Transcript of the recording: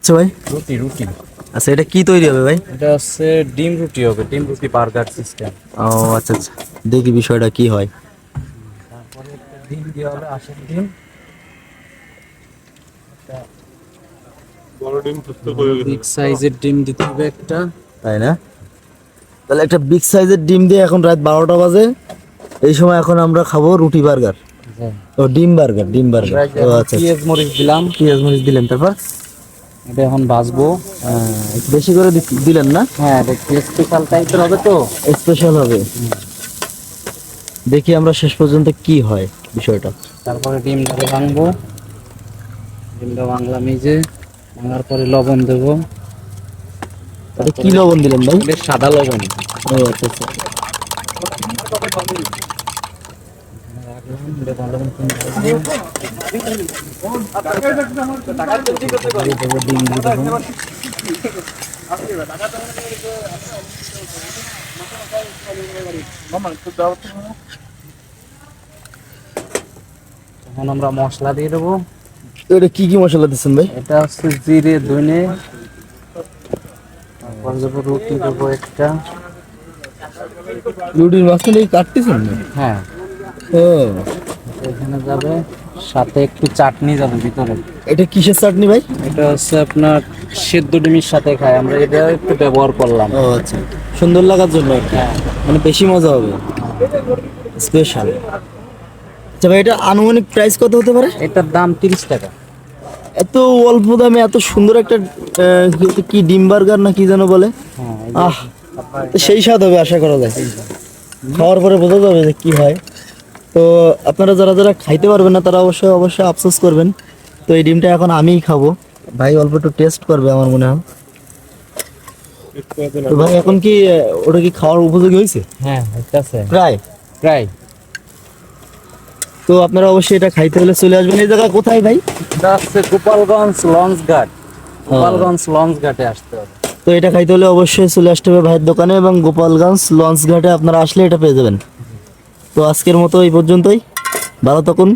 আচ্ছা ভাই, রুটি রুটি আচ্ছা এটা কি তৈরি হবে ভাই? এটা হচ্ছে ডিম রুটি হবে, ডিম রুটি বার্গার সিস্টেম। ও আচ্ছা আচ্ছা, দেখি বিষয়টা কি হয়। তারপরে একটা ডিম দেওয়া হবে, আশের ডিম। বড় ডিম সুস্থ করে বিগ সাইজের ডিম দিতে হবে একটা। তাই না? তাহলে একটা বিগ সাইজের ডিম দিয়ে এখন রাত 12টা বাজে, এই সময় এখন আমরা খাবো রুটি বার্গার। ও ডিম বার্গার, ডিম বার্গার। ও আচ্ছা, পেঁয়াজ মরিচ দিলাম, পেঁয়াজ মরিচ দিলেন, তারপর এটা এখন ভাজবো। একটু বেশি করে দিলেন না? হ্যাঁ, এটা স্পেশাল টাইপের হবে তো। স্পেশাল হবে। দেখি আমরা শেষ পর্যন্ত কি হয় বিষয়টা। তারপরে ডিমটাকে ভাঙবো, ডিমটা ভাঙলাম এই যে, ভাঙার পরে লবণ দেবো। এটা কি লবণ দিলেন ভাই? এটা সাদা লবণ। ও আচ্ছা আচ্ছা। রাখলাম, এটা ভালো মতন ভাজবো। ডিম দিয়ে দেবো। এখন আমরা মশলা দিয়ে দেবো। তো এটা কি কি মশলা দিচ্ছেন ভাই? এটা হচ্ছে জিরে, ধনে, তারপর দেবো রুটি দেবো একটা। রুটির মাঝখানে কি কাটতেছেন না? হ্যাঁ, ও, এখানে যাবে, সাথে একটু চাটনি যাবে ভিতরে। এটা কিসের চাটনি ভাই? এটা হচ্ছে আপনার সেদ্ধ ডিমের সাথে খায়, আমরা এটা একটু ব্যবহার করলাম। ও আচ্ছা, সুন্দর লাগার জন্য আর কি। হ্যাঁ, মানে বেশি মজা হবে, স্পেশাল। আচ্ছা ভাই, এটা আনুমানিক প্রাইস কত হতে পারে? এটার দাম 30 টাকা। এত অল্প দামে এত সুন্দর একটা কি ডিম বার্গার না কি যেন বলে, হ্যাঁ, আহ, তো সেই স্বাদ হবে আশা করা যায়। খাওয়ার পরে বোঝা যাবে যে কি হয়। তো আপনারা যারা যারা খাইতে পারবেন না তারা অবশ্যই অবশ্যই আফসোস করবেন। তো এই ডিমটা এখন আমিই খাবো, ভাই অল্প একটু টেস্ট করবে আমার মনে হয়। তো ভাই এখন কি ওটা কি খাওয়ার উপযোগী হয়েছে? হ্যাঁ, হইতাছে প্রায়। প্রায়। তো আপনারা অবশ্যই এটা খাইতে হলে চলে আসবেন। এই জায়গা কোথায় ভাই? এটা হচ্ছে গোপালগঞ্জ লঞ্চ ঘাট, গোপালগঞ্জ লঞ্চ ঘাটে আসতে হবে। তো এটা খাইতে হলে অবশ্যই চলে আসতে হবে ভাইয়ের দোকানে, এবং গোপালগঞ্জ লঞ্চ ঘাটে আপনারা আসলে এটা পেয়ে যাবেন। তো আজকের মতো এই পর্যন্তই, ভালো থাকুন।